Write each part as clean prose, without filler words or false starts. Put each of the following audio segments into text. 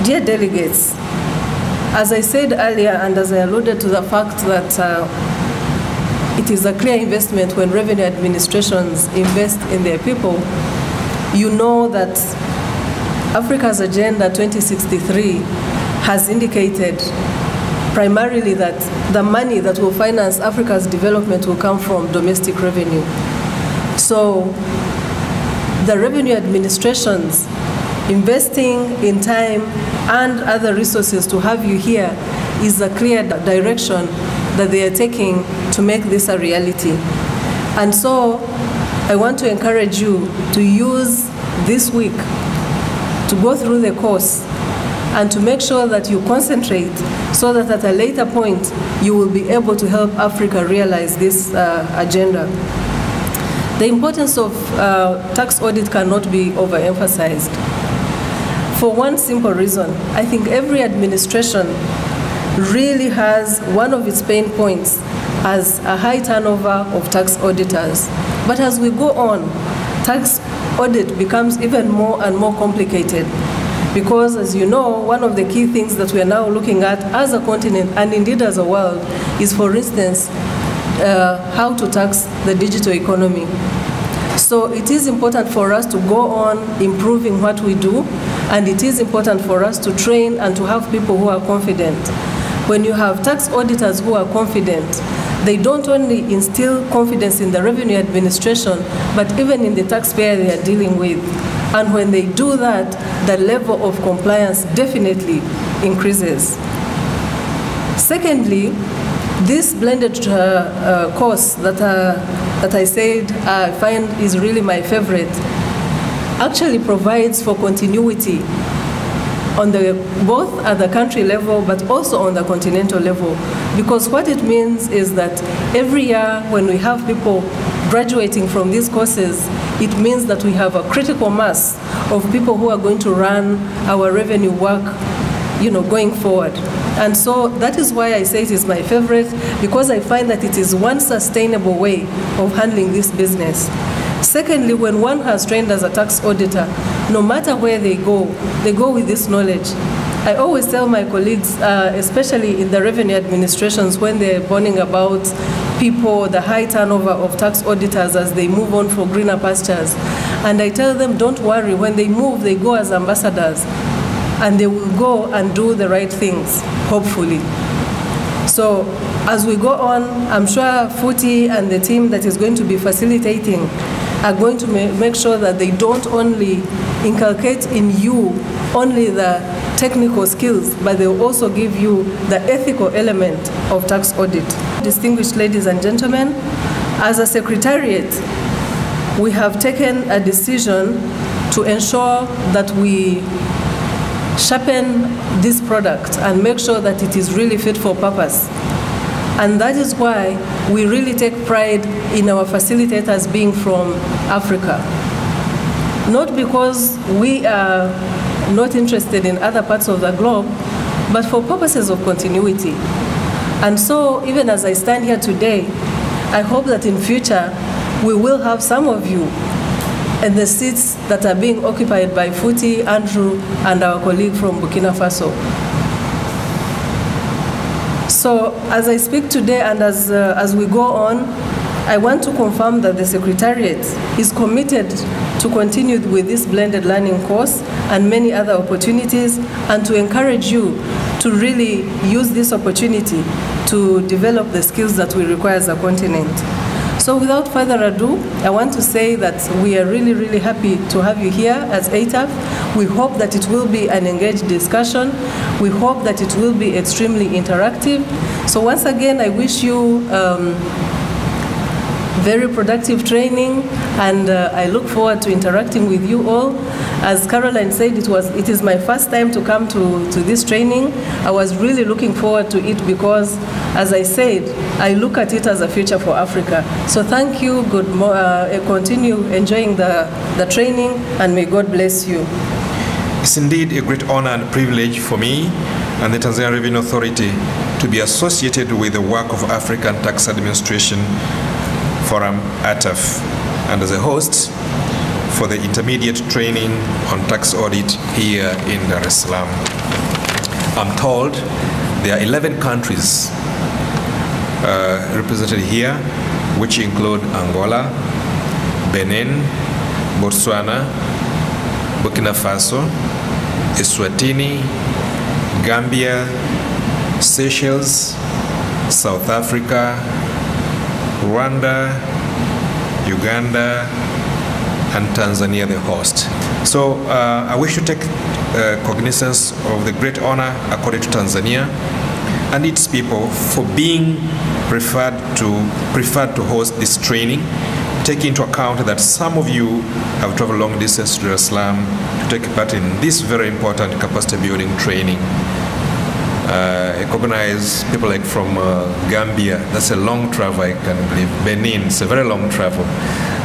Dear delegates, as I said earlier and as I alluded to the fact that it is a clear investment when revenue administrations invest in their people, you know that Africa's Agenda 2063 has indicated primarily that the money that will finance Africa's development will come from domestic revenue. So the revenue administrations investing in time and other resources to have you here is a clear direction that they are taking to make this a reality. And so I want to encourage you to use this week to go through the course and to make sure that you concentrate so that at a later point you will be able to help Africa realize this agenda. The importance of tax audit cannot be overemphasized. For one simple reason, I think every administration really has one of its pain points as a high turnover of tax auditors. But as we go on, tax audit becomes even more and more complicated because, as you know, one of the key things that we are now looking at as a continent and indeed as a world is, for instance, how to tax the digital economy. So it is important for us to go on improving what we do, and it is important for us to train and to have people who are confident. When you have tax auditors who are confident, they don't only instill confidence in the revenue administration, but even in the taxpayer they are dealing with. And when they do that, the level of compliance definitely increases. Secondly, this blended course that I said I find is really my favorite actually provides for continuity on both at the country level but also on the continental level, because what it means is that every year when we have people graduating from these courses, it means that we have a critical mass of people who are going to run our revenue work, going forward. And so that is why I say it is my favorite, because I find that it is one sustainable way of handling this business. Secondly, when one has trained as a tax auditor, no matter where they go with this knowledge. I always tell my colleagues, especially in the revenue administrations, when they're warning about people, the high turnover of tax auditors as they move on for greener pastures, and I tell them, don't worry, when they move, they go as ambassadors, and they will go and do the right things, hopefully. So as we go on, I'm sure Futi and the team that is going to be facilitating are going to make sure that they don't only inculcate in you only the technical skills, but they will also give you the ethical element of tax audit. Distinguished ladies and gentlemen, as a secretariat, we have taken a decision to ensure that we sharpen this product and make sure that it is really fit for purpose. And that is why we really take pride in our facilitators being from Africa. Not because we are not interested in other parts of the globe, but for purposes of continuity. And so, even as I stand here today, I hope that in future we will have some of you in the seats that are being occupied by Futi, Andrew, and our colleague from Burkina Faso. So as I speak today and as we go on, I want to confirm that the Secretariat is committed to continue with this blended learning course and many other opportunities, and to encourage you to really use this opportunity to develop the skills that we require as a continent. So without further ado, I want to say that we are really, really happy to have you here as ATAF. We hope that it will be an engaged discussion. We hope that it will be extremely interactive. So once again, I wish you very productive training, and I look forward to interacting with you all. As Caroline said, it is my first time to come to this training. I was really looking forward to it because, as I said, I look at it as a future for Africa. So thank you, continue enjoying the training, and may God bless you. It's indeed a great honor and privilege for me and the Tanzania Revenue Authority to be associated with the work of African Tax Administration Forum, ATAF, and as a host for the intermediate training on tax audit here in Dar es Salaam. I'm told there are 11 countries represented here, which include Angola, Benin, Botswana, Burkina Faso, Eswatini, Gambia, Seychelles, South Africa, Rwanda, Uganda, and Tanzania, the host. So I wish to take cognizance of the great honor accorded to Tanzania and its people for being preferred to host this training, taking into account that some of you have traveled long distance to Dar es Salaam to take part in this very important capacity building training. I recognize people like from Gambia. That's a long travel, I can believe. Benin, it's a very long travel.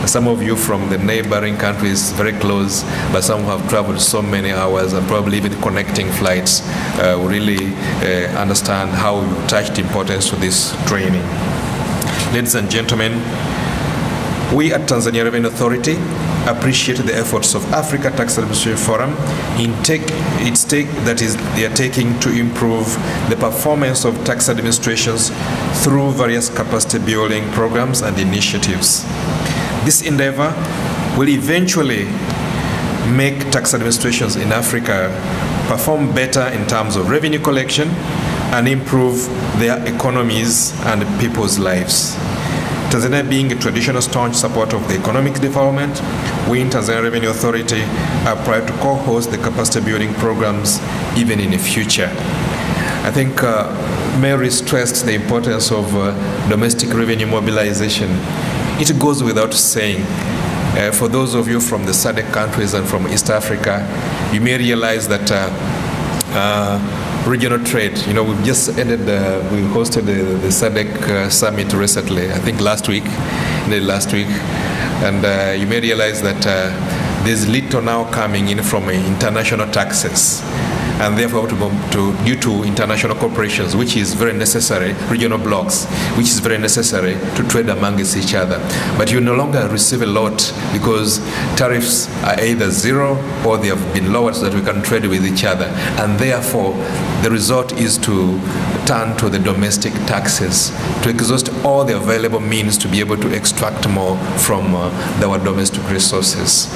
Some of you from the neighboring countries, very close, but some have traveled so many hours and probably even connecting flights will really understand how you attach the importance to this training. Ladies and gentlemen, we at Tanzania Revenue Authority appreciate the efforts of Africa Tax Administration Forum in its take that is they are taking to improve the performance of tax administrations through various capacity building programs and initiatives. This endeavor will eventually make tax administrations in Africa perform better in terms of revenue collection and improve their economies and people's lives. Tanzania being a traditional staunch supporter of the economic development, we in Tanzania Revenue Authority are proud to co-host the capacity building programs even in the future. I think Mary stressed the importance of domestic revenue mobilization. It goes without saying. For those of you from the SADC countries and from East Africa, you may realize that regional trade, you know, we've just ended, we hosted the SADC summit recently, I think last week, and you may realize that there's little now coming in from international taxes, and therefore due to international corporations, which is very necessary, regional blocks, which is very necessary to trade amongst each other. But you no longer receive a lot because tariffs are either zero or they have been lowered so that we can trade with each other. And therefore, the result is to turn to the domestic taxes, to exhaust all the available means to be able to extract more from our domestic resources.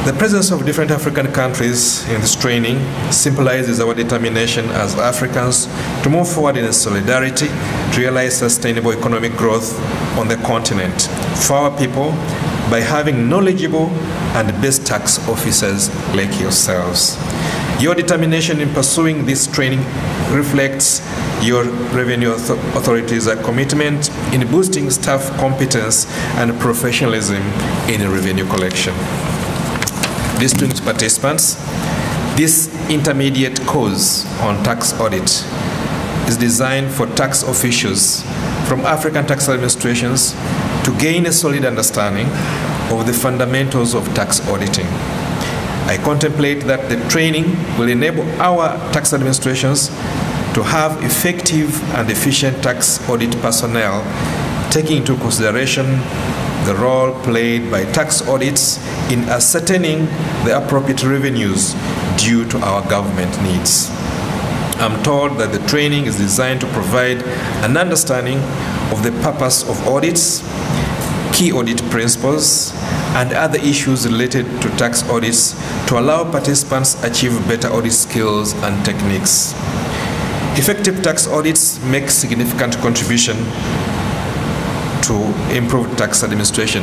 The presence of different African countries in this training symbolizes our determination as Africans to move forward in solidarity to realize sustainable economic growth on the continent for our people by having knowledgeable and best tax officers like yourselves. Your determination in pursuing this training reflects your revenue authorities' commitment in boosting staff competence and professionalism in revenue collection. Distinguished participants, this intermediate course on tax audit is designed for tax officials from African tax administrations to gain a solid understanding of the fundamentals of tax auditing. I contemplate that the training will enable our tax administrations to have effective and efficient tax audit personnel, taking into consideration the role played by tax audits in ascertaining the appropriate revenues due to our government needs. I'm told that the training is designed to provide an understanding of the purpose of audits, key audit principles, and other issues related to tax audits to allow participants achieve better audit skills and techniques. Effective tax audits make significant contribution to improve tax administration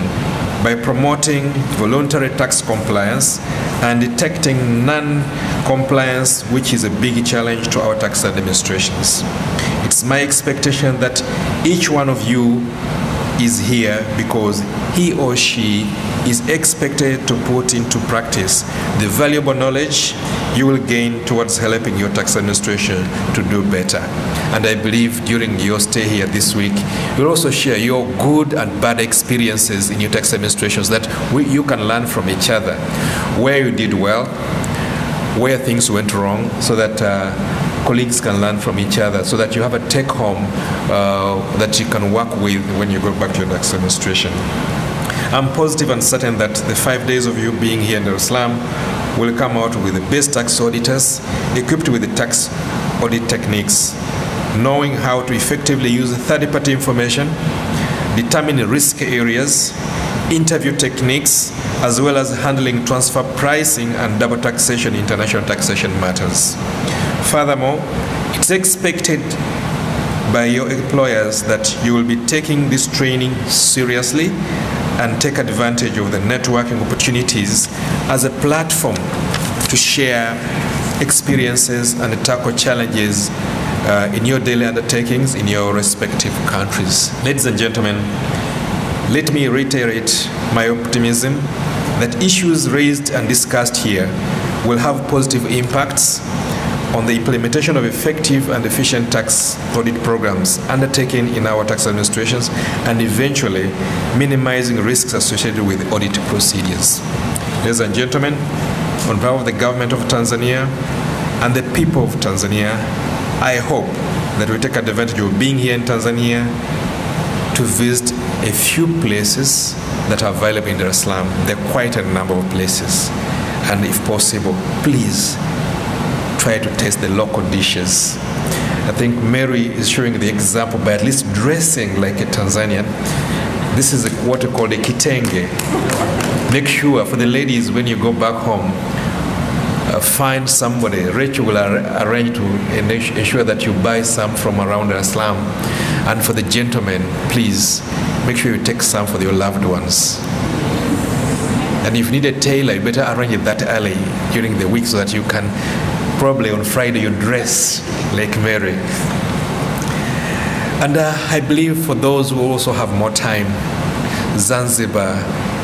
by promoting voluntary tax compliance and detecting non-compliance, which is a big challenge to our tax administrations. It's my expectation that each one of you is here because he or she is expected to put into practice the valuable knowledge you will gain towards helping your tax administration to do better. And I believe during your stay here this week, you'll also share your good and bad experiences in your tax administrations that you can learn from each other, where you did well, where things went wrong, so that colleagues can learn from each other, so that you have a take-home that you can work with when you go back to your tax administration. I'm positive and certain that the 5 days of you being here in Dar es Salaam will come out with the best tax auditors equipped with the tax audit techniques, knowing how to effectively use third-party information, determine risk areas, interview techniques, as well as handling transfer pricing and double taxation, international taxation matters. Furthermore, it's expected by your employers that you will be taking this training seriously and take advantage of the networking opportunities as a platform to share experiences and tackle challenges in your daily undertakings in your respective countries. Ladies and gentlemen, let me reiterate my optimism that issues raised and discussed here will have positive impacts on the implementation of effective and efficient tax audit programs undertaken in our tax administrations, and eventually minimizing risks associated with audit procedures. Ladies and gentlemen, on behalf of the government of Tanzania and the people of Tanzania, I hope that we take advantage of being here in Tanzania to visit a few places that are available in Dar es Salaam. There are quite a number of places. And if possible, please try to taste the local dishes. I think Mary is showing the example by at least dressing like a Tanzanian. This is what we call the kitenge. Make sure for the ladies, when you go back home, find somebody. Rachel will arrange to ensure that you buy some from around Dar es Salaam. And for the gentlemen, please make sure you take some for your loved ones. And if you need a tailor, you better arrange it that early during the week so that you can, probably on Friday, you dress like Mary. And I believe for those who also have more time, Zanzibar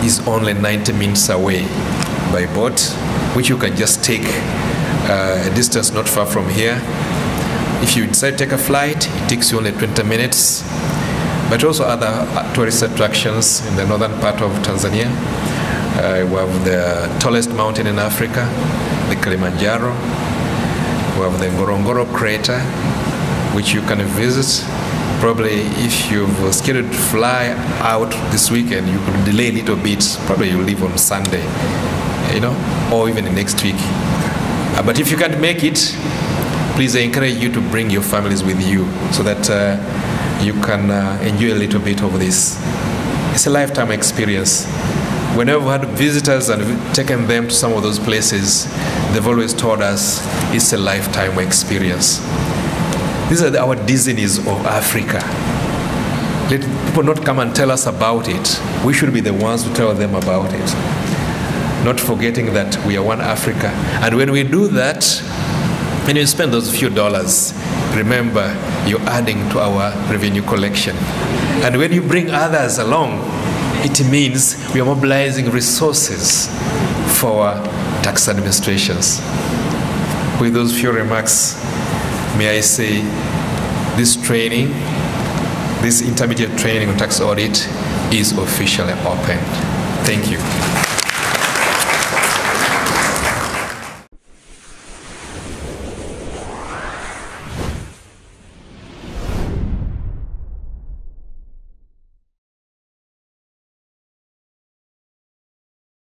is only 90 minutes away by boat, which you can just take a distance not far from here. If you decide to take a flight, it takes you only 20 minutes. But also other tourist attractions in the northern part of Tanzania. We have the tallest mountain in Africa, the Kilimanjaro. We have the Ngorongoro crater, which you can visit. Probably if you've scheduled to fly out this weekend, you could delay a little bit. Probably you'll leave on Sunday, or even next week. But if you can't make it, please, I encourage you to bring your families with you so that you can enjoy a little bit of this. It's a lifetime experience. Whenever we had visitors and we've taken them to some of those places, they've always told us it's a lifetime experience. These are our Disneys of Africa. Let people not come and tell us about it. We should be the ones to tell them about it. Not forgetting that we are one Africa. And when we do that, when you spend those few dollars, remember you're adding to our revenue collection. And when you bring others along, it means we are mobilizing resources for our tax administrations. With those few remarks, may I say this training, this intermediate training on tax audit is officially open. Thank you.